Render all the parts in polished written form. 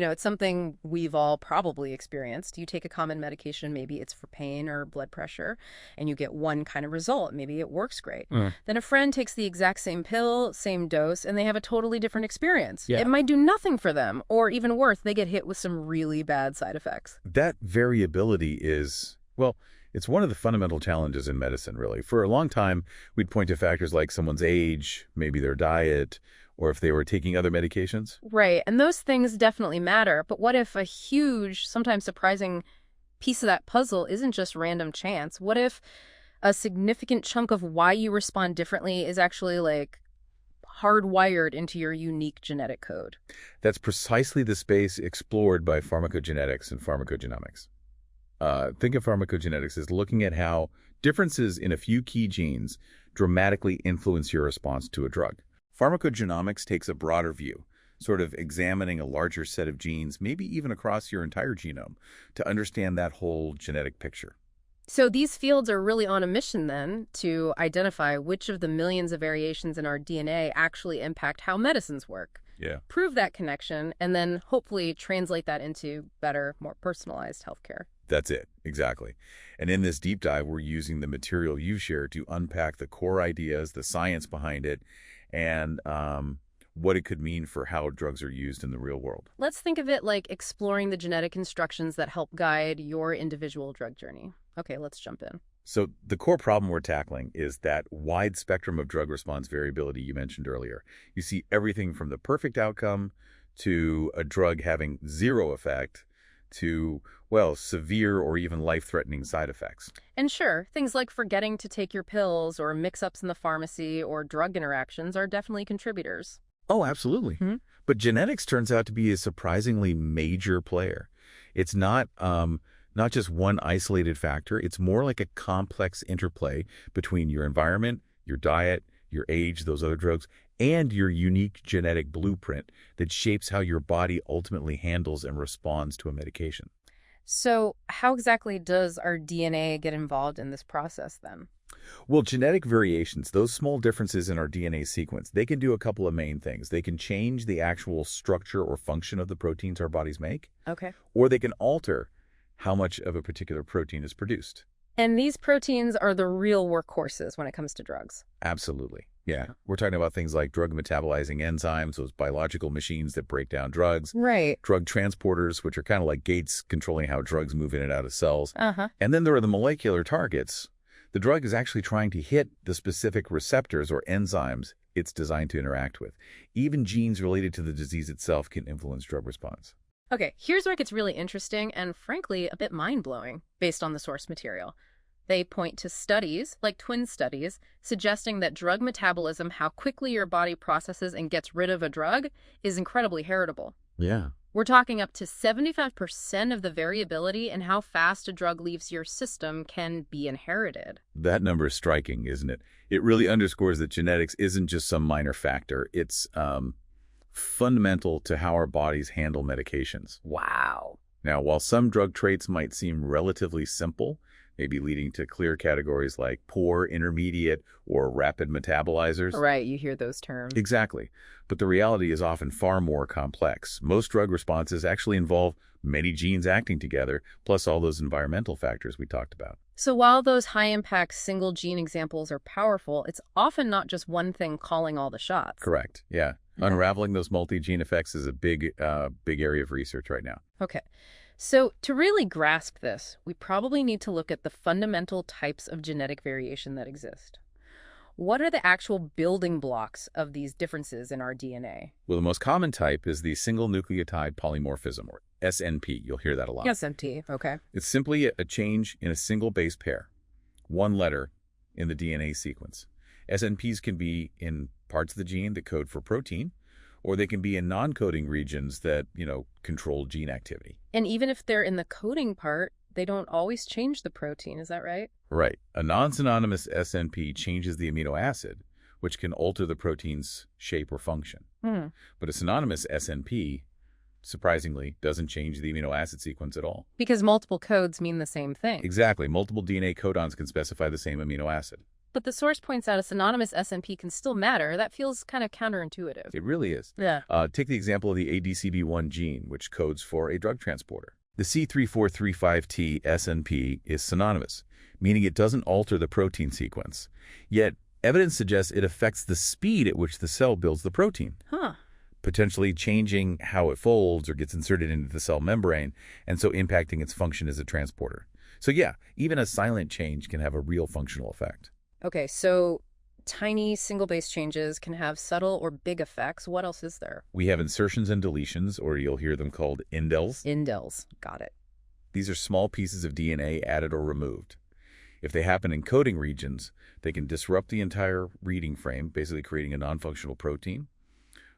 It's something we've all probably experienced. You take a common medication, maybe it's for pain or blood pressure, and you get one kind of result. Maybe it works great. Then a friend takes the exact same pill, same dose, and they have a totally different experience. Yeah. It might do nothing for them, or even worse, they get hit with some really bad side effects. That variability is, well, it's one of the fundamental challenges in medicine, really. For a long time, we'd point to factors like someone's age, maybe their diet, or if they were taking other medications. Right, and those things definitely matter, but what if a huge, sometimes surprising piece of that puzzle isn't just random chance? What if a significant chunk of why you respond differently is actually like hardwired into your unique genetic code? That's precisely the space explored by pharmacogenetics and pharmacogenomics. Think of pharmacogenetics as looking at how differences in a few key genes dramatically influence your response to a drug. Pharmacogenomics takes a broader view, sort of examining a larger set of genes, maybe even across your entire genome, to understand that whole genetic picture. So these fields are really on a mission then to identify which of the millions of variations in our DNA actually impact how medicines work. Yeah. Prove that connection, and then hopefully translate that into better, more personalized healthcare. That's it, exactly. And in this deep dive, we're using the material you've shared to unpack the core ideas, the science behind it, and what it could mean for how drugs are used in the real world. Let's think of it like exploring the genetic instructions that help guide your individual drug journey. Okay, let's jump in. So the core problem we're tackling is that wide spectrum of drug response variability you mentioned earlier. You see everything from the perfect outcome to a drug having zero effect to, well, severe or even life-threatening side effects. And sure, things like forgetting to take your pills or mix-ups in the pharmacy or drug interactions are definitely contributors. Oh, absolutely. But genetics turns out to be a surprisingly major player. It's not just one isolated factor. It's more like a complex interplay between your environment, your diet, your age, those other drugs, and your unique genetic blueprint that shapes how your body ultimately handles and responds to a medication. So how exactly does our DNA get involved in this process then? Well, genetic variations, those small differences in our DNA sequence, they can do a couple of main things. They can change the actual structure or function of the proteins our bodies make, Okay. or they can alter how much of a particular protein is produced. And these proteins are the real workhorses when it comes to drugs. Absolutely. Yeah. We're talking about things like drug metabolizing enzymes, those biological machines that break down drugs, Right. drug transporters, which are kind of like gates controlling how drugs move in and out of cells. Uh-huh. And then there are the molecular targets. The drug is actually trying to hit the specific receptors or enzymes it's designed to interact with. Even genes related to the disease itself can influence drug response. Okay, here's where it gets really interesting and, frankly, a bit mind-blowing based on the source material. They point to studies, like twin studies, suggesting that drug metabolism, how quickly your body processes and gets rid of a drug, is incredibly heritable. Yeah. We're talking up to 75% of the variability in how fast a drug leaves your system can be inherited. That number is striking, isn't it? It really underscores that genetics isn't just some minor factor. It's fundamental to how our bodies handle medications. Wow. Now, while some drug traits might seem relatively simple, maybe leading to clear categories like poor, intermediate, or rapid metabolizers. Right, you hear those terms. Exactly. But the reality is often far more complex. Most drug responses actually involve many genes acting together, plus all those environmental factors we talked about. So while those high-impact single gene examples are powerful, it's often not just one thing calling all the shots. Correct. Yeah. Unraveling those multi-gene effects is a big area of research right now. Okay. So to really grasp this, we probably need to look at the fundamental types of genetic variation that exist. What are the actual building blocks of these differences in our DNA? Well, the most common type is the single nucleotide polymorphism, or SNP. You'll hear that a lot. SNP, okay. It's simply a change in a single base pair, one letter in the DNA sequence. SNPs can be in parts of the gene that code for protein, or they can be in non-coding regions that, control gene activity. And even if they're in the coding part, they don't always change the protein, is that right? Right. A non-synonymous SNP changes the amino acid, which can alter the protein's shape or function. But a synonymous SNP, surprisingly, doesn't change the amino acid sequence at all. Because multiple codes mean the same thing. Exactly. Multiple DNA codons can specify the same amino acid. But the source points out a synonymous SNP can still matter. That feels kind of counterintuitive. It really is. Yeah. Take the example of the ADCB1 gene, which codes for a drug transporter. The C3435T SNP is synonymous, meaning it doesn't alter the protein sequence. Yet, evidence suggests it affects the speed at which the cell builds the protein, potentially changing how it folds or gets inserted into the cell membrane, and so impacting its function as a transporter. So yeah, even a silent change can have a real functional effect. Okay, so tiny single-base changes can have subtle or big effects. What else is there? We have insertions and deletions, or you'll hear them called indels. Indels. Got it. These are small pieces of DNA added or removed. If they happen in coding regions, they can disrupt the entire reading frame, basically creating a non-functional protein,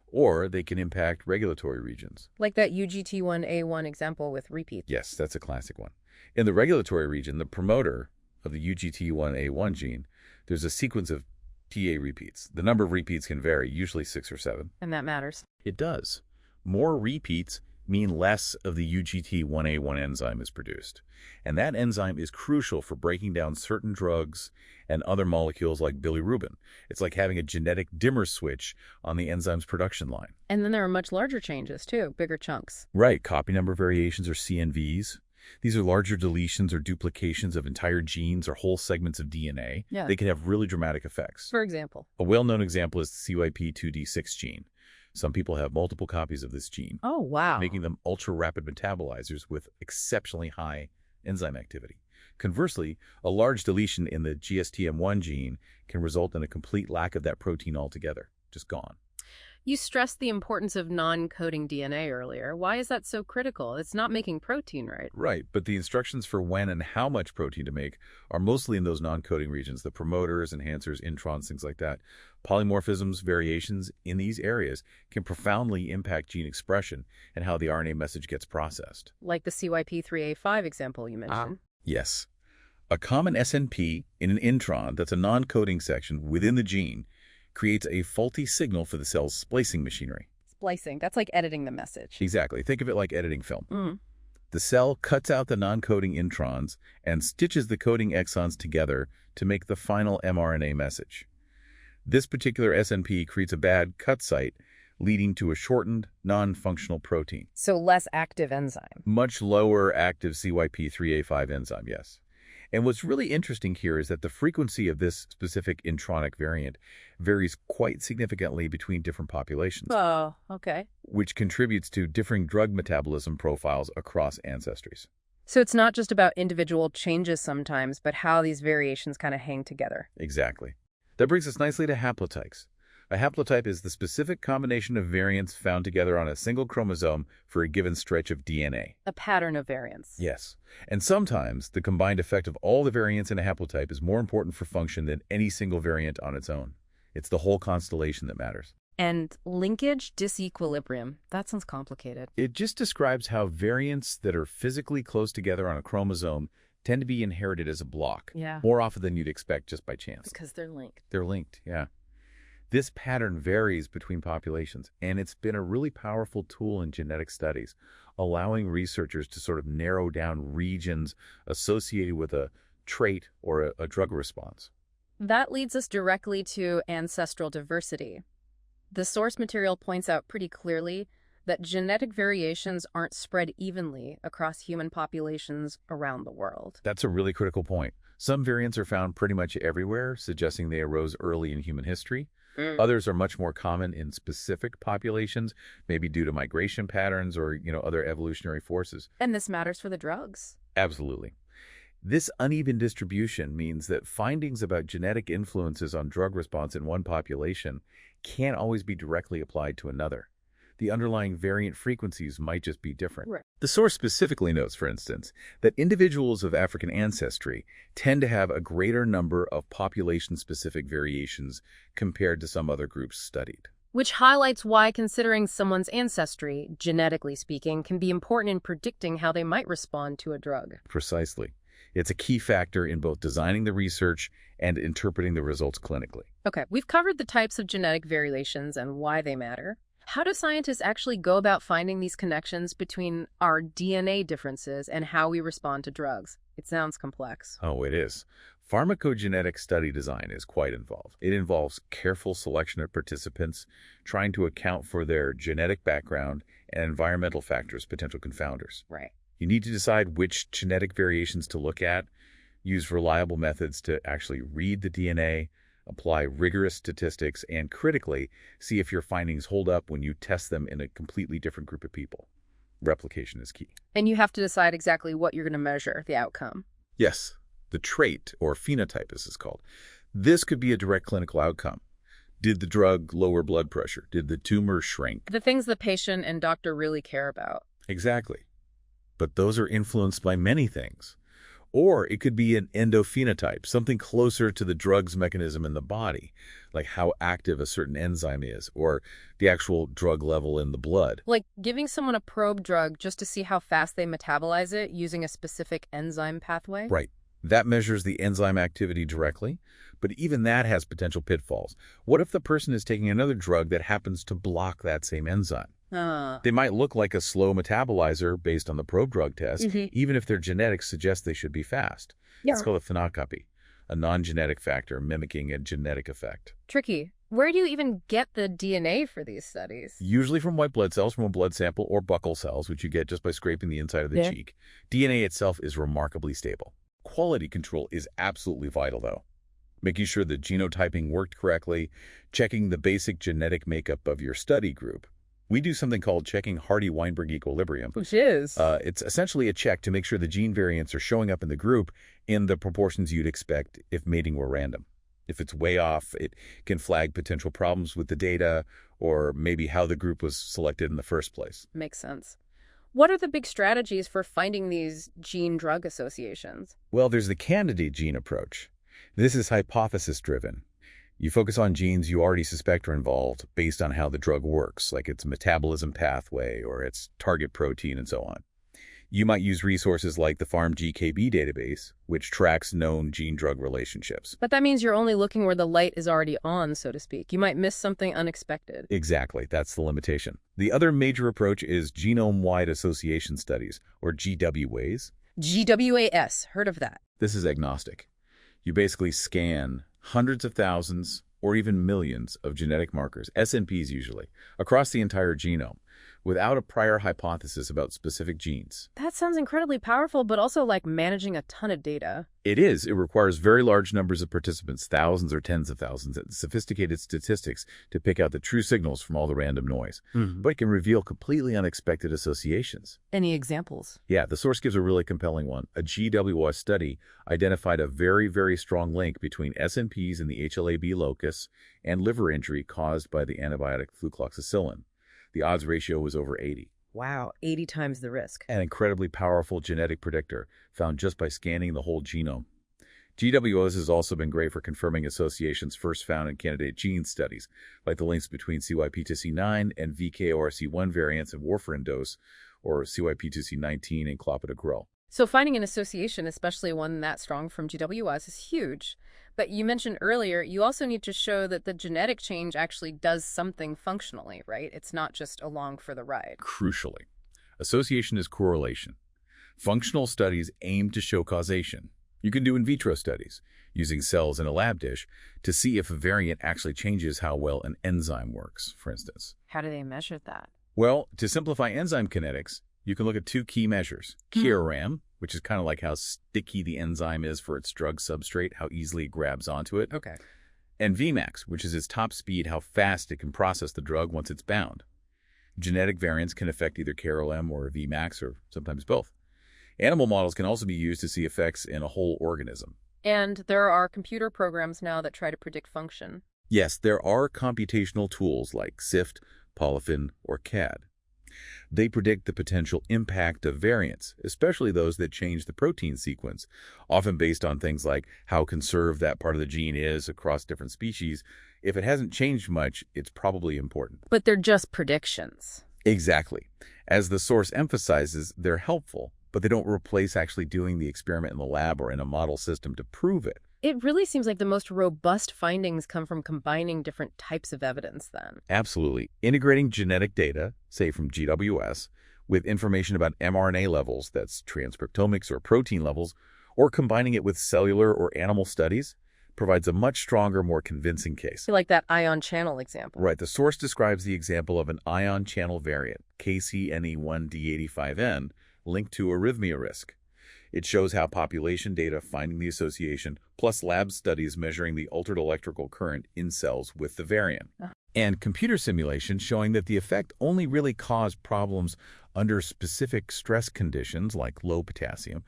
or they can impact regulatory regions. Like that UGT1A1 example with repeats. Yes, that's a classic one. In the regulatory region, the promoter of the UGT1A1 gene, there's a sequence of TA repeats. The number of repeats can vary, usually 6 or 7. And that matters. It does. More repeats mean less of the UGT1A1 enzyme is produced. And that enzyme is crucial for breaking down certain drugs and other molecules like bilirubin. It's like having a genetic dimmer switch on the enzyme's production line. And then there are much larger changes, too, bigger chunks. Right. Copy number variations, or CNVs. These are larger deletions or duplications of entire genes or whole segments of DNA. Yeah. They can have really dramatic effects. For example? A well-known example is the CYP2D6 gene. Some people have multiple copies of this gene. Oh, wow. Making them ultra-rapid metabolizers with exceptionally high enzyme activity. Conversely, a large deletion in the GSTM1 gene can result in a complete lack of that protein altogether. Just gone. You stressed the importance of non-coding DNA earlier. Why is that so critical? It's not making protein, right? Right, but the instructions for when and how much protein to make are mostly in those non-coding regions, the promoters, enhancers, introns, things like that. Polymorphisms, variations in these areas can profoundly impact gene expression and how the RNA message gets processed. Like the CYP3A5 example you mentioned. Yes. A common SNP in an intron that's a non-coding section within the gene creates a faulty signal for the cell's splicing machinery. Splicing, that's like editing the message. Exactly. Think of it like editing film. The cell cuts out the non-coding introns and stitches the coding exons together to make the final mRNA message. This particular SNP creates a bad cut site, leading to a shortened, non-functional protein. So less active enzyme. Much lower active CYP3A5 enzyme, yes. And what's really interesting here is that the frequency of this specific intronic variant varies quite significantly between different populations. Oh, okay. Which contributes to differing drug metabolism profiles across ancestries. So it's not just about individual changes sometimes, but how these variations kind of hang together. Exactly. That brings us nicely to haplotypes. A haplotype is the specific combination of variants found together on a single chromosome for a given stretch of DNA. A pattern of variants. Yes. And sometimes the combined effect of all the variants in a haplotype is more important for function than any single variant on its own. It's the whole constellation that matters. And linkage disequilibrium. That sounds complicated. It just describes how variants that are physically close together on a chromosome tend to be inherited as a block. Yeah. More often than you'd expect just by chance. Because they're linked. They're linked, yeah. This pattern varies between populations, and it's been a really powerful tool in genetic studies, allowing researchers to sort of narrow down regions associated with a trait or a drug response. That leads us directly to ancestral diversity. The source material points out pretty clearly that genetic variations aren't spread evenly across human populations around the world. That's a really critical point. Some variants are found pretty much everywhere, suggesting they arose early in human history. Others are much more common in specific populations, maybe due to migration patterns or, other evolutionary forces. And this matters for the drugs. Absolutely. This uneven distribution means that findings about genetic influences on drug response in one population can't always be directly applied to another. The underlying variant frequencies might just be different. Right. The source specifically notes, for instance, that individuals of African ancestry tend to have a greater number of population-specific variations compared to some other groups studied. Which highlights why considering someone's ancestry, genetically speaking, can be important in predicting how they might respond to a drug. Precisely. It's a key factor in both designing the research and interpreting the results clinically. Okay, we've covered the types of genetic variations and why they matter. How do scientists actually go about finding these connections between our DNA differences and how we respond to drugs? It sounds complex. Oh, it is. Pharmacogenetic study design is quite involved. It involves careful selection of participants, trying to account for their genetic background and environmental factors, potential confounders. Right. You need to decide which genetic variations to look at, use reliable methods to actually read the DNA, apply rigorous statistics, and critically, see if your findings hold up when you test them in a completely different group of people. Replication is key. And you have to decide exactly what you're going to measure, the outcome. Yes, the trait, or phenotype as it's called. This could be a direct clinical outcome. Did the drug lower blood pressure? Did the tumor shrink? The things the patient and doctor really care about. Exactly. But those are influenced by many things. Or it could be an endophenotype, something closer to the drug's mechanism in the body, like how active a certain enzyme is, or the actual drug level in the blood. Like giving someone a probe drug just to see how fast they metabolize it using a specific enzyme pathway? Right. That measures the enzyme activity directly, but even that has potential pitfalls. What if the person is taking another drug that happens to block that same enzyme? They might look like a slow metabolizer based on the probe drug test, even if their genetics suggest they should be fast. Yeah. It's called a phenocopy, a non-genetic factor mimicking a genetic effect. Tricky. Where do you even get the DNA for these studies? Usually from white blood cells from a blood sample or buccal cells, which you get just by scraping the inside of the cheek. DNA itself is remarkably stable. Quality control is absolutely vital, though. Making sure the genotyping worked correctly, checking the basic genetic makeup of your study group. We do something called checking Hardy-Weinberg equilibrium. Which is? It's essentially a check to make sure the gene variants are showing up in the group in the proportions you'd expect if mating were random. If it's way off, it can flag potential problems with the data or maybe how the group was selected in the first place. Makes sense. What are the big strategies for finding these gene-drug associations? Well, there's the candidate gene approach. This is hypothesis-driven. You focus on genes you already suspect are involved based on how the drug works, like its metabolism pathway or its target protein and so on. You might use resources like the PharmGKB database, which tracks known gene-drug relationships. But that means you're only looking where the light is already on, so to speak. You might miss something unexpected. Exactly. That's the limitation. The other major approach is genome-wide association studies, or GWAs. GWAS. Heard of that. This is agnostic. You basically scan hundreds of thousands or even millions of genetic markers, SNPs usually, across the entire genome, without a prior hypothesis about specific genes. That sounds incredibly powerful, but also like managing a ton of data. It is. It requires very large numbers of participants, thousands or tens of thousands, and sophisticated statistics to pick out the true signals from all the random noise. But it can reveal completely unexpected associations. Any examples? Yeah, the source gives a really compelling one. A GWS study identified a very, very strong link between SNPs in the HLA-B locus and liver injury caused by the antibiotic flucloxacillin. The odds ratio was over 80. Wow, 80 times the risk. An incredibly powerful genetic predictor found just by scanning the whole genome. GWS has also been great for confirming associations first found in candidate gene studies, like the links between CYP2C9 and VKORC1 variants in warfarin dose, or CYP2C19 and clopidogrel. So finding an association, especially one that strong from GWS, is huge. But you mentioned earlier, you also need to show that the genetic change actually does something functionally, right? It's not just along for the ride. Crucially, association is correlation. Functional studies aim to show causation. You can do in vitro studies, using cells in a lab dish, to see if a variant actually changes how well an enzyme works, for instance. How do they measure that? Well, to simplify enzyme kinetics, you can look at two key measures. KRAM, which is kind of like how sticky the enzyme is for its drug substrate, how easily it grabs onto it. Okay. And Vmax, which is its top speed, how fast it can process the drug once it's bound. Genetic variants can affect either KRAM or Vmax, or sometimes both. Animal models can also be used to see effects in a whole organism. And there are computer programs now that try to predict function. Yes, there are computational tools like SIFT, Polyfin, or CAD. They predict the potential impact of variants, especially those that change the protein sequence, often based on things like how conserved that part of the gene is across different species. If it hasn't changed much, it's probably important. But they're just predictions. Exactly. As the source emphasizes, they're helpful, but they don't replace actually doing the experiment in the lab or in a model system to prove it. It really seems like the most robust findings come from combining different types of evidence then. Absolutely. Integrating genetic data, say from GWS, with information about mRNA levels, that's transcriptomics, or protein levels, or combining it with cellular or animal studies provides a much stronger, more convincing case. I like that ion channel example. Right. The source describes the example of an ion channel variant, KCNE1D85N, linked to arrhythmia risk. It shows how population data finding the association, plus lab studies measuring the altered electrical current in cells with the variant. And computer simulations showing that the effect only really caused problems under specific stress conditions like low potassium,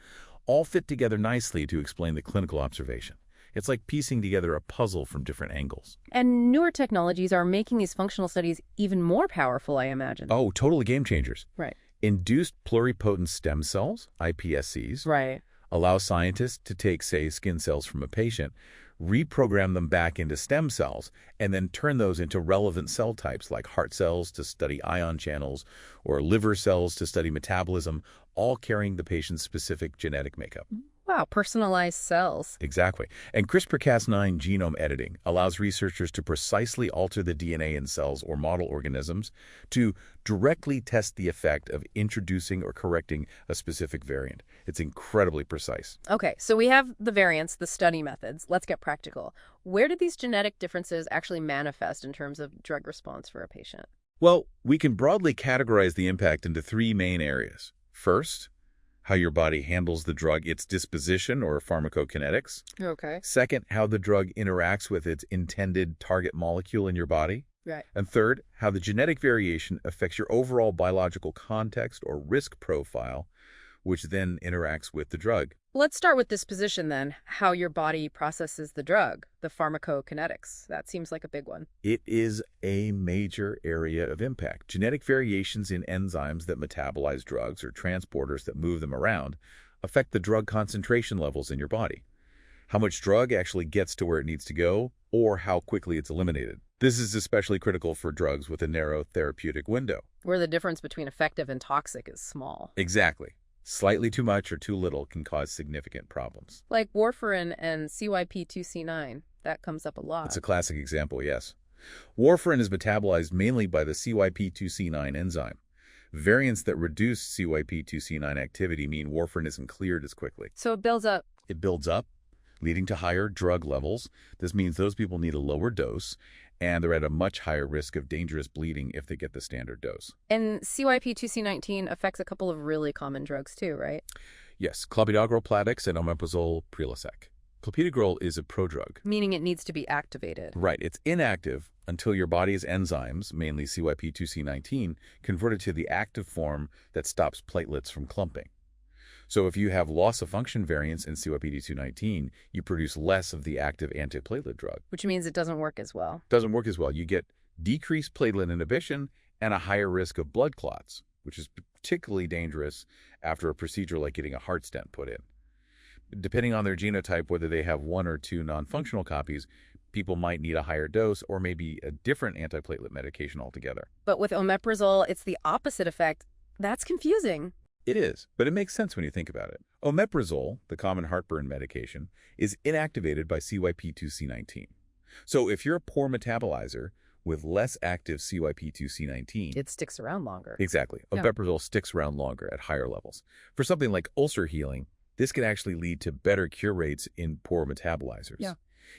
all fit together nicely to explain the clinical observation. It's like piecing together a puzzle from different angles. And newer technologies are making these functional studies even more powerful, I imagine. Oh, totally game changers. Right. Induced pluripotent stem cells, iPSCs, Right. allow scientists to take, say, skin cells from a patient, reprogram them back into stem cells, and then turn those into relevant cell types like heart cells to study ion channels or liver cells to study metabolism, all carrying the patient's specific genetic makeup. Wow, personalized cells. Exactly. And CRISPR-Cas9 genome editing allows researchers to precisely alter the DNA in cells or model organisms to directly test the effect of introducing or correcting a specific variant. It's incredibly precise. Okay, so we have the variants, the study methods. Let's get practical. Where do these genetic differences actually manifest in terms of drug response for a patient? Well, we can broadly categorize the impact into three main areas. First, how your body handles the drug, its disposition or pharmacokinetics. Okay. Second, how the drug interacts with its intended target molecule in your body. Right. And third, how the genetic variation affects your overall biological context or risk profile, which then interacts with the drug. Let's start with disposition then, how your body processes the drug, the pharmacokinetics. That seems like a big one. It is a major area of impact. Genetic variations in enzymes that metabolize drugs or transporters that move them around affect the drug concentration levels in your body. How much drug actually gets to where it needs to go, or how quickly it's eliminated. This is especially critical for drugs with a narrow therapeutic window. Where the difference between effective and toxic is small. Exactly. Slightly too much or too little can cause significant problems. Like warfarin and CYP2C9. That comes up a lot. It's a classic example, yes. Warfarin is metabolized mainly by the CYP2C9 enzyme. Variants that reduce CYP2C9 activity mean warfarin isn't cleared as quickly. So it builds up. It builds up, leading to higher drug levels. This means those people need a lower dose, and they're at a much higher risk of dangerous bleeding if they get the standard dose. And CYP2C19 affects a couple of really common drugs too, right? Yes, clopidogrel Plavix and omeprazole Prilosec. Clopidogrel is a prodrug. Meaning it needs to be activated. Right, it's inactive until your body's enzymes, mainly CYP2C19, convert it to the active form that stops platelets from clumping. So if you have loss of function variants in CYP2C19, you produce less of the active antiplatelet drug. Which means it doesn't work as well. Doesn't work as well. You get decreased platelet inhibition and a higher risk of blood clots, which is particularly dangerous after a procedure like getting a heart stent put in. Depending on their genotype, whether they have one or two non-functional copies, people might need a higher dose or maybe a different antiplatelet medication altogether. But with omeprazole, it's the opposite effect. That's confusing. It is, but it makes sense when you think about it. Omeprazole, the common heartburn medication, is inactivated by CYP2C19. So if you're a poor metabolizer with less active CYP2C19... It sticks around longer. Exactly. Omeprazole sticks around longer at higher levels. For something like ulcer healing, this can actually lead to better cure rates in poor metabolizers. Yeah.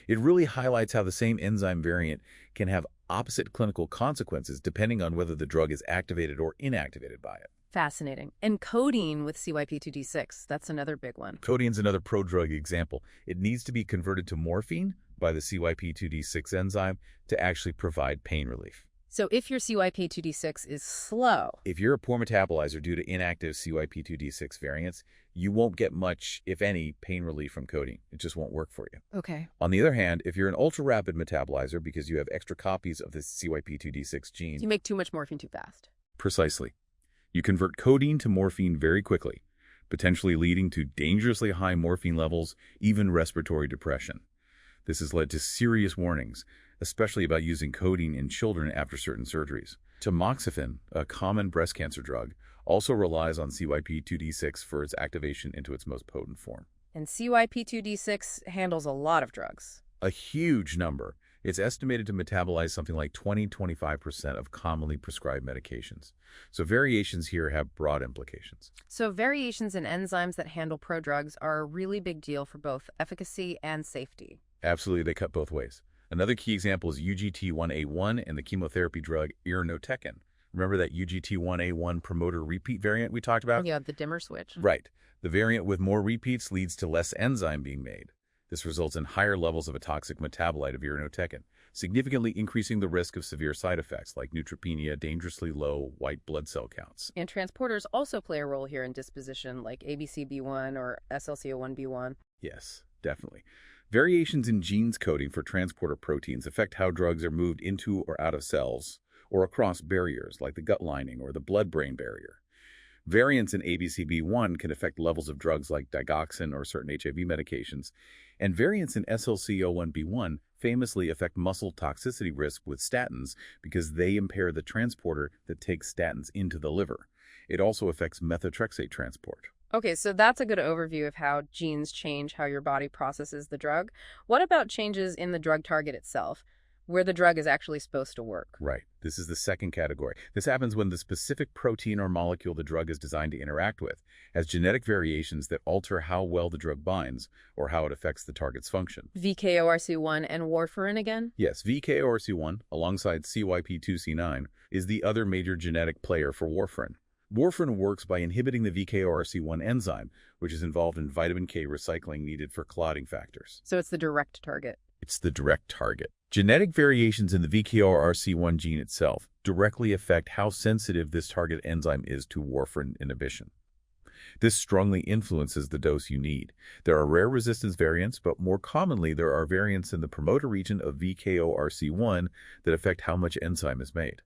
It really highlights how the same enzyme variant can have opposite clinical consequences depending on whether the drug is activated or inactivated by it. Fascinating. And codeine with CYP2D6, that's another big one. Codeine's another prodrug example. It needs to be converted to morphine by the CYP2D6 enzyme to actually provide pain relief. So if your CYP2D6 is slow... If you're a poor metabolizer due to inactive CYP2D6 variants, you won't get much, if any, pain relief from codeine. It just won't work for you. Okay. On the other hand, if you're an ultra-rapid metabolizer because you have extra copies of the CYP2D6 gene... You make too much morphine too fast. Precisely. You convert codeine to morphine very quickly, potentially leading to dangerously high morphine levels, even respiratory depression. This has led to serious warnings, especially about using codeine in children after certain surgeries. Tamoxifen, a common breast cancer drug, also relies on CYP2D6 for its activation into its most potent form. And CYP2D6 handles a lot of drugs. A huge number. It's estimated to metabolize something like 20–25% of commonly prescribed medications. So variations here have broad implications. So variations in enzymes that handle prodrugs are a really big deal for both efficacy and safety. Absolutely, they cut both ways. Another key example is UGT1A1 and the chemotherapy drug irinotecan. Remember that UGT1A1 promoter repeat variant we talked about? Yeah, the dimmer switch. Right. The variant with more repeats leads to less enzyme being made. This results in higher levels of a toxic metabolite of irinotecan, significantly increasing the risk of severe side effects like neutropenia, dangerously low white blood cell counts. And transporters also play a role here in disposition, like ABCB1 or SLC01B1. Yes, definitely. Variations in genes coding for transporter proteins affect how drugs are moved into or out of cells or across barriers like the gut lining or the blood-brain barrier. Variants in ABCB1 can affect levels of drugs like digoxin or certain HIV medications, and variants in SLC01B1 famously affect muscle toxicity risk with statins because they impair the transporter that takes statins into the liver. It also affects methotrexate transport. Okay, so that's a good overview of how genes change how your body processes the drug. What about changes in the drug target itself, where the drug is actually supposed to work? Right. This is the second category. This happens when the specific protein or molecule the drug is designed to interact with has genetic variations that alter how well the drug binds or how it affects the target's function. VKORC1 and warfarin again? Yes, VKORC1, alongside CYP2C9, is the other major genetic player for warfarin. Warfarin works by inhibiting the VKORC1 enzyme, which is involved in vitamin K recycling needed for clotting factors. So it's the direct target. It's the direct target. Genetic variations in the VKRC1 gene itself directly affect how sensitive this target enzyme is to warfarin inhibition. This strongly influences the dose you need. There are rare resistance variants, but more commonly there are variants in the promoter region of VKORC1 that affect how much enzyme is made.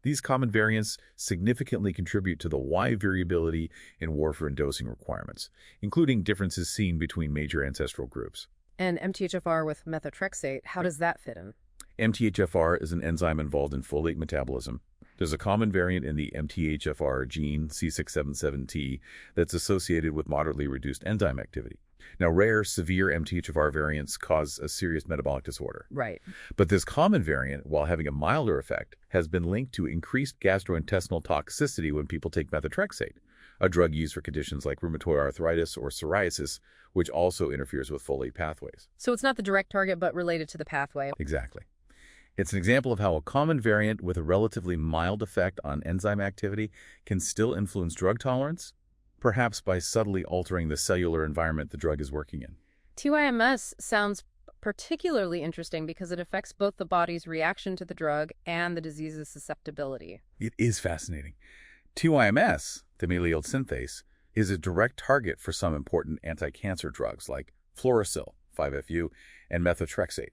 These common variants significantly contribute to the wide variability in warfarin dosing requirements, including differences seen between major ancestral groups. And MTHFR with methotrexate, how does that fit in? MTHFR is an enzyme involved in folate metabolism. There's a common variant in the MTHFR gene, C677T, that's associated with moderately reduced enzyme activity. Now, rare, severe MTHFR variants cause a serious metabolic disorder. Right. But this common variant, while having a milder effect, has been linked to increased gastrointestinal toxicity when people take methotrexate, a drug used for conditions like rheumatoid arthritis or psoriasis, which also interferes with folate pathways. So it's not the direct target, but related to the pathway. Exactly. It's an example of how a common variant with a relatively mild effect on enzyme activity can still influence drug tolerance, perhaps by subtly altering the cellular environment the drug is working in. TYMS sounds particularly interesting because it affects both the body's reaction to the drug and the disease's susceptibility. It is fascinating. TYMS, thymidine synthase, is a direct target for some important anti-cancer drugs like fluorosil, 5-FU, and methotrexate.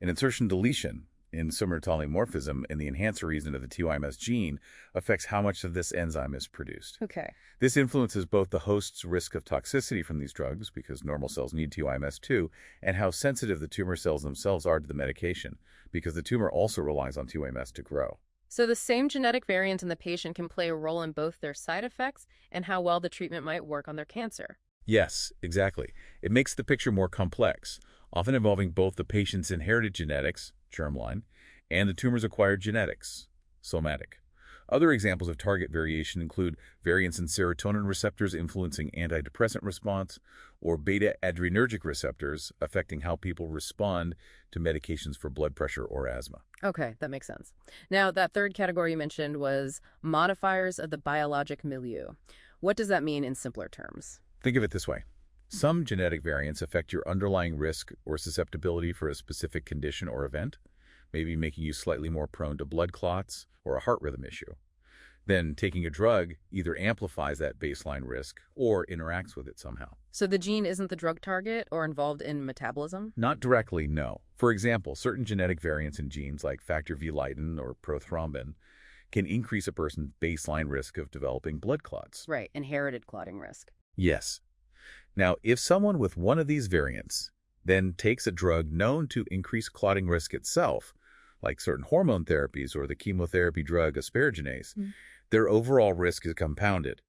An insertion deletion in similar polymorphism in the enhancer region of the TYMS gene affects how much of this enzyme is produced. Okay. This influences both the host's risk of toxicity from these drugs, because normal cells need TYMS too, and how sensitive the tumor cells themselves are to the medication, because the tumor also relies on TYMS to grow. So the same genetic variant in the patient can play a role in both their side effects and how well the treatment might work on their cancer. Yes, exactly. It makes the picture more complex, often involving both the patient's inherited genetics, germline, and the tumor's acquired genetics, somatic. Other examples of target variation include variants in serotonin receptors influencing antidepressant response, or beta-adrenergic receptors affecting how people respond to medications for blood pressure or asthma. Okay, that makes sense. Now, that third category you mentioned was modifiers of the biologic milieu. What does that mean in simpler terms? Think of it this way. Some genetic variants affect your underlying risk or susceptibility for a specific condition or event, maybe making you slightly more prone to blood clots or a heart rhythm issue. Then taking a drug either amplifies that baseline risk or interacts with it somehow. So the gene isn't the drug target or involved in metabolism? Not directly, no. For example, certain genetic variants in genes like factor V Leiden or prothrombin can increase a person's baseline risk of developing blood clots. Right, inherited clotting risk. Yes. Now, if someone with one of these variants then takes a drug known to increase clotting risk itself, like certain hormone therapies or the chemotherapy drug asparaginase, their overall risk is compounded.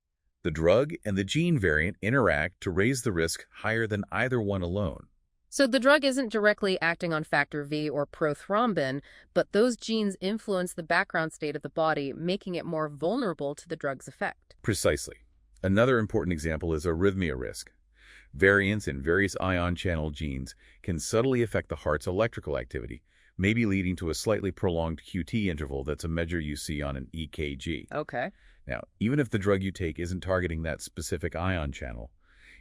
The drug and the gene variant interact to raise the risk higher than either one alone. So the drug isn't directly acting on factor V or prothrombin, but those genes influence the background state of the body, making it more vulnerable to the drug's effect. Precisely. Another important example is arrhythmia risk. Variants in various ion channel genes can subtly affect the heart's electrical activity, maybe leading to a slightly prolonged QT interval that's a measure you see on an EKG. Okay. Now, even if the drug you take isn't targeting that specific ion channel,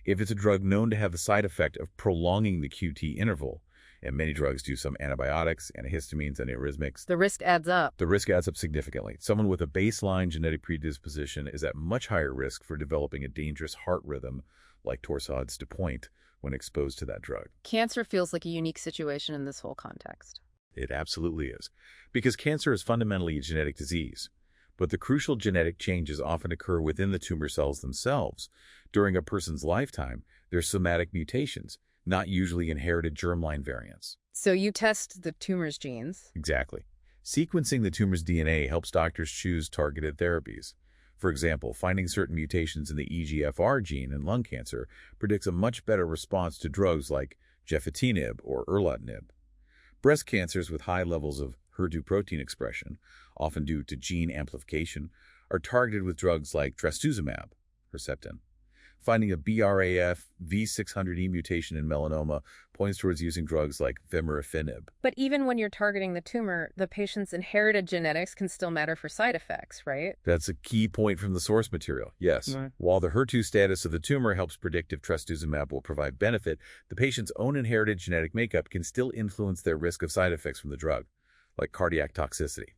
if it's a drug known to have the side effect of prolonging the QT interval, and many drugs do, some antibiotics, antihistamines, and antiarrhythmics, The risk adds up. the risk adds up significantly. Someone with a baseline genetic predisposition is at much higher risk for developing a dangerous heart rhythm like torsades de pointe when exposed to that drug. Cancer feels like a unique situation in this whole context. It absolutely is, because cancer is fundamentally a genetic disease. But the crucial genetic changes often occur within the tumor cells themselves. During a person's lifetime, they're somatic mutations, not usually inherited germline variants. So you test the tumor's genes. Exactly. Sequencing the tumor's DNA helps doctors choose targeted therapies. For example, finding certain mutations in the EGFR gene in lung cancer predicts a much better response to drugs like gefitinib or erlotinib. Breast cancers with high levels of HER2 protein expression, often due to gene amplification, are targeted with drugs like trastuzumab, Herceptin. Finding a BRAF V600E mutation in melanoma points towards using drugs like vemurafenib. But even when you're targeting the tumor, the patient's inherited genetics can still matter for side effects, right? That's a key point from the source material, yes. Right. While the HER2 status of the tumor helps predict if trastuzumab will provide benefit, the patient's own inherited genetic makeup can still influence their risk of side effects from the drug, like cardiac toxicity.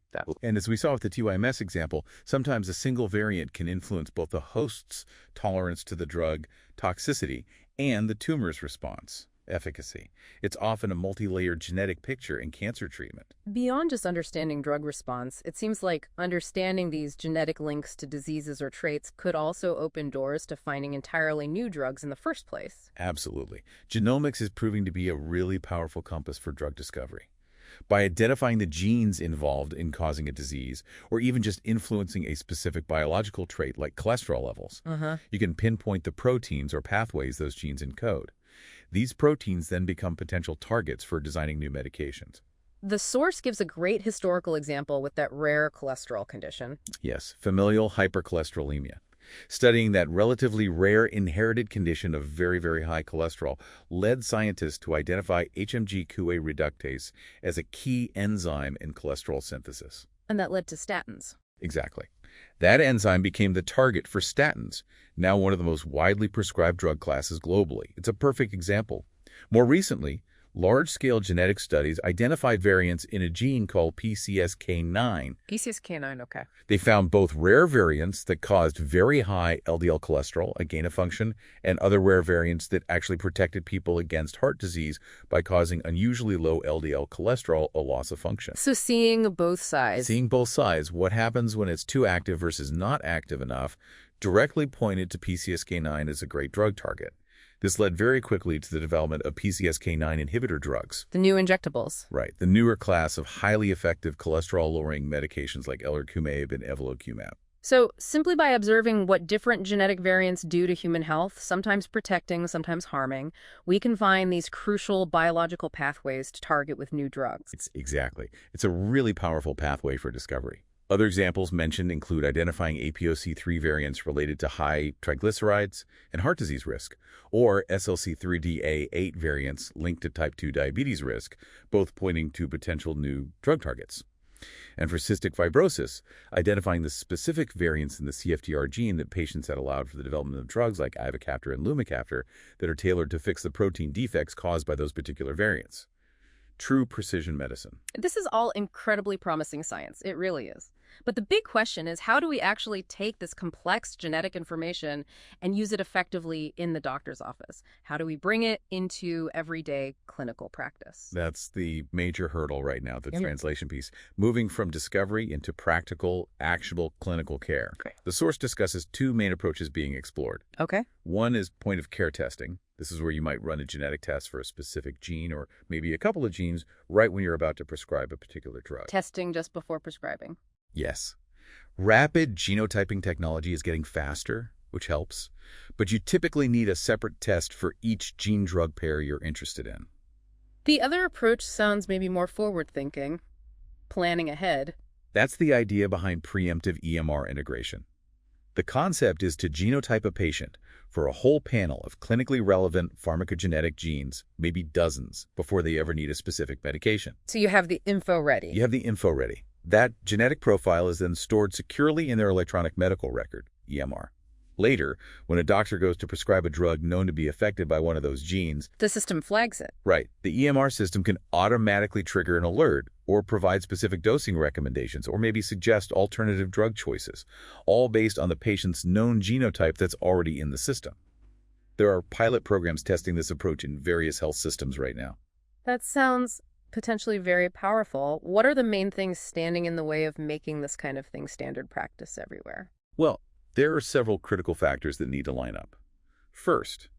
And as we saw with the TYMS example, sometimes a single variant can influence both the host's tolerance to the drug toxicity and the tumor's response efficacy. It's often a multi-layered genetic picture in cancer treatment. Beyond just understanding drug response, it seems like understanding these genetic links to diseases or traits could also open doors to finding entirely new drugs in the first place. Absolutely. Genomics is proving to be a really powerful compass for drug discovery. By identifying the genes involved in causing a disease, or even just influencing a specific biological trait like cholesterol levels, you can pinpoint the proteins or pathways those genes encode. These proteins then become potential targets for designing new medications. The source gives a great historical example with that rare cholesterol condition. Yes, familial hypercholesterolemia. Studying that relatively rare inherited condition of very, very high cholesterol led scientists to identify HMG-CoA reductase as a key enzyme in cholesterol synthesis. And that led to statins. Exactly. That enzyme became the target for statins, now one of the most widely prescribed drug classes globally. It's a perfect example. More recently, large-scale genetic studies identified variants in a gene called PCSK9. PCSK9, okay. They found both rare variants that caused very high LDL cholesterol, a gain of function, and other rare variants that actually protected people against heart disease by causing unusually low LDL cholesterol, a loss of function. So seeing both sides. Seeing both sides, what happens when it's too active versus not active enough, directly pointed to PCSK9 as a great drug target. This led very quickly to the development of PCSK9 inhibitor drugs. The new injectables. Right, the newer class of highly effective cholesterol-lowering medications like elercumab and evolocumab. So simply by observing what different genetic variants do to human health, sometimes protecting, sometimes harming, we can find these crucial biological pathways to target with new drugs. Exactly. It's a really powerful pathway for discovery. Other examples mentioned include identifying APOC3 variants related to high triglycerides and heart disease risk, or SLC3DA8 variants linked to type 2 diabetes risk, both pointing to potential new drug targets. And for cystic fibrosis, identifying the specific variants in the CFTR gene that patients had allowed for the development of drugs like ivacaftor and lumacaftor that are tailored to fix the protein defects caused by those particular variants. True precision medicine. This is all incredibly promising science. It really is. But the big question is, how do we actually take this complex genetic information and use it effectively in the doctor's office? How do we bring it into everyday clinical practice? That's the major hurdle right now, the translation piece. Moving from discovery into practical, actionable clinical care. Great. The source discusses two main approaches being explored. Okay. One is point-of-care testing. This is where you might run a genetic test for a specific gene or maybe a couple of genes right when you're about to prescribe a particular drug. Testing just before prescribing. Yes. Rapid genotyping technology is getting faster, which helps, but you typically need a separate test for each gene-drug pair you're interested in. The other approach sounds maybe more forward-thinking, planning ahead. That's the idea behind preemptive EMR integration. The concept is to genotype a patient for a whole panel of clinically relevant pharmacogenetic genes, maybe dozens, before they ever need a specific medication. So you have the info ready. You have the info ready. That genetic profile is then stored securely in their electronic medical record, EMR. Later, when a doctor goes to prescribe a drug known to be affected by one of those genes, The system flags it. right, the EMR system can automatically trigger an alert or provide specific dosing recommendations or maybe suggest alternative drug choices, all based on the patient's known genotype that's already in the system. There are pilot programs testing this approach in various health systems right now. That sounds potentially very powerful. What are the main things standing in the way of making this kind of thing standard practice everywhere? Well, there are several critical factors that need to line up. First,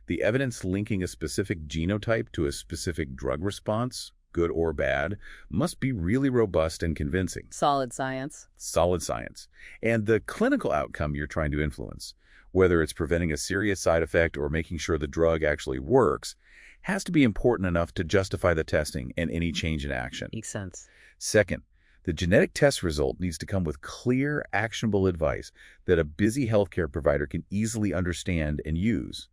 the evidence linking a specific genotype to a specific drug response, good or bad, must be really robust and convincing. Solid science. Solid science. And the clinical outcome you're trying to influence, whether it's preventing a serious side effect or making sure the drug actually works, has to be important enough to justify the testing and any change in action. Makes sense. Second, the genetic test result needs to come with clear, actionable advice that a busy healthcare provider can easily understand and use.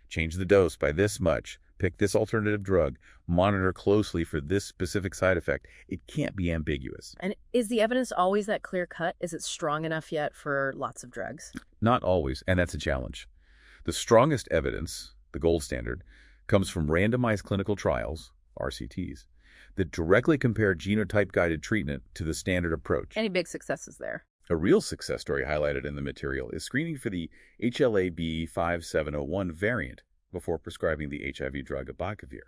Change the dose by this much, pick this alternative drug, monitor closely for this specific side effect. It can't be ambiguous. And is the evidence always that clear-cut? Is it strong enough yet for lots of drugs? Not always, and that's a challenge. The strongest evidence, the gold standard, comes from randomized clinical trials, RCTs, that directly compare genotype-guided treatment to the standard approach. Any big successes there? A real success story highlighted in the material is screening for the HLA-B5701 variant before prescribing the HIV drug abacavir.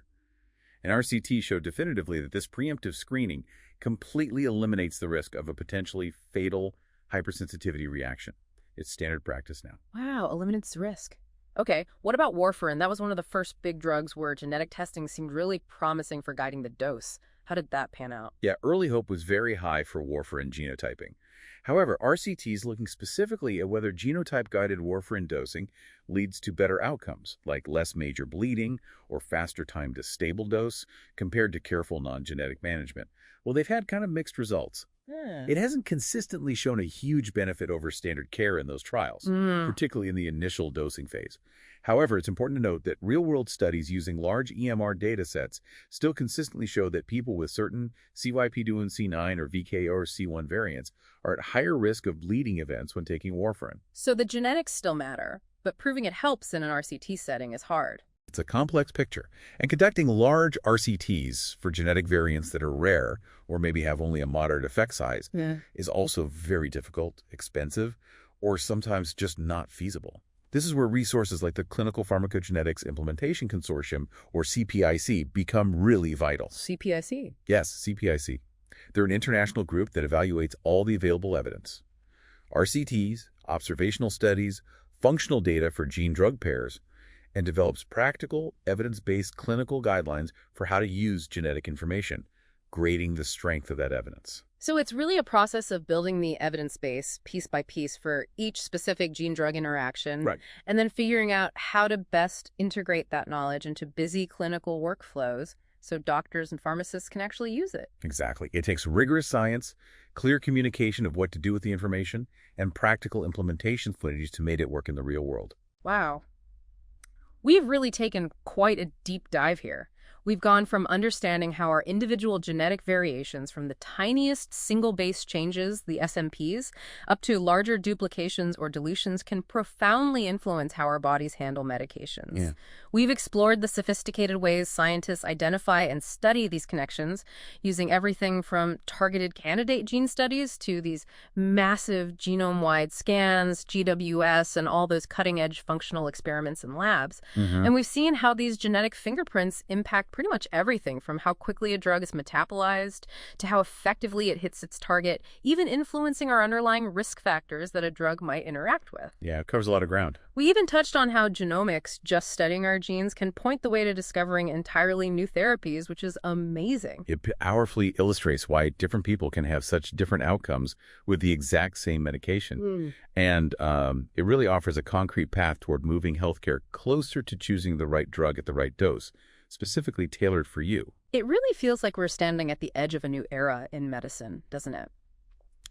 An RCT showed definitively that this preemptive screening completely eliminates the risk of a potentially fatal hypersensitivity reaction. It's standard practice now. Wow, eliminates the risk. Okay, what about warfarin? That was one of the first big drugs where genetic testing seemed really promising for guiding the dose. How did that pan out? Yeah, early hope was very high for warfarin genotyping. However, RCTs looking specifically at whether genotype-guided warfarin dosing leads to better outcomes, like less major bleeding or faster time to stable dose compared to careful non-genetic management. Well, they've had kind of mixed results. It hasn't consistently shown a huge benefit over standard care in those trials, particularly in the initial dosing phase. However, it's important to note that real-world studies using large EMR data sets still consistently show that people with certain CYP2C9 or VKRC1 variants are at higher risk of bleeding events when taking warfarin. So the genetics still matter, but proving it helps in an RCT setting is hard. It's a complex picture, and conducting large RCTs for genetic variants that are rare or maybe have only a moderate effect size is also very difficult, expensive, or sometimes just not feasible. This is where resources like the Clinical Pharmacogenetics Implementation Consortium, or CPIC, become really vital. CPIC? Yes, CPIC. They're an international group that evaluates all the available evidence. RCTs, observational studies, functional data for gene-drug pairs, and develops practical, evidence-based clinical guidelines for how to use genetic information, grading the strength of that evidence. So it's really a process of building the evidence base piece by piece for each specific gene-drug interaction, Right. and then figuring out how to best integrate that knowledge into busy clinical workflows so doctors and pharmacists can actually use it. Exactly. It takes rigorous science, clear communication of what to do with the information, and practical implementation footage to make it work in the real world. Wow. We've really taken quite a deep dive here. We've gone from understanding how our individual genetic variations from the tiniest single base changes, the SNPs, up to larger duplications or deletions can profoundly influence how our bodies handle medications. Yeah. We've explored the sophisticated ways scientists identify and study these connections, using everything from targeted candidate gene studies to these massive genome-wide scans, GWS, and all those cutting-edge functional experiments in labs. And we've seen how these genetic fingerprints impact pretty much everything from how quickly a drug is metabolized to how effectively it hits its target, even influencing our underlying risk factors that a drug might interact with. Yeah, it covers a lot of ground. We even touched on how genomics, just studying our genes, can point the way to discovering entirely new therapies, which is amazing. It powerfully illustrates why different people can have such different outcomes with the exact same medication. And it really offers a concrete path toward moving healthcare closer to choosing the right drug at the right dose, specifically tailored for you. It really feels like we're standing at the edge of a new era in medicine, doesn't it?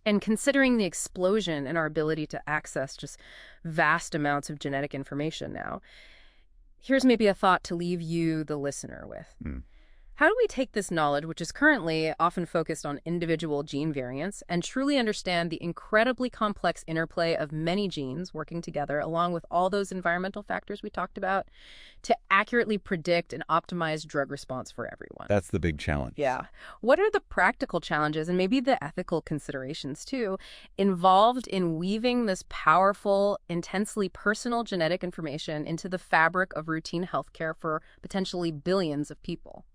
And considering the explosion in our ability to access just vast amounts of genetic information now, here's maybe a thought to leave you, the listener, with. How do we take this knowledge, which is currently often focused on individual gene variants, and truly understand the incredibly complex interplay of many genes working together, along with all those environmental factors we talked about, to accurately predict and optimize drug response for everyone? That's the big challenge. Yeah. What are the practical challenges, and maybe the ethical considerations, too, involved in weaving this powerful, intensely personal genetic information into the fabric of routine healthcare for potentially billions of people?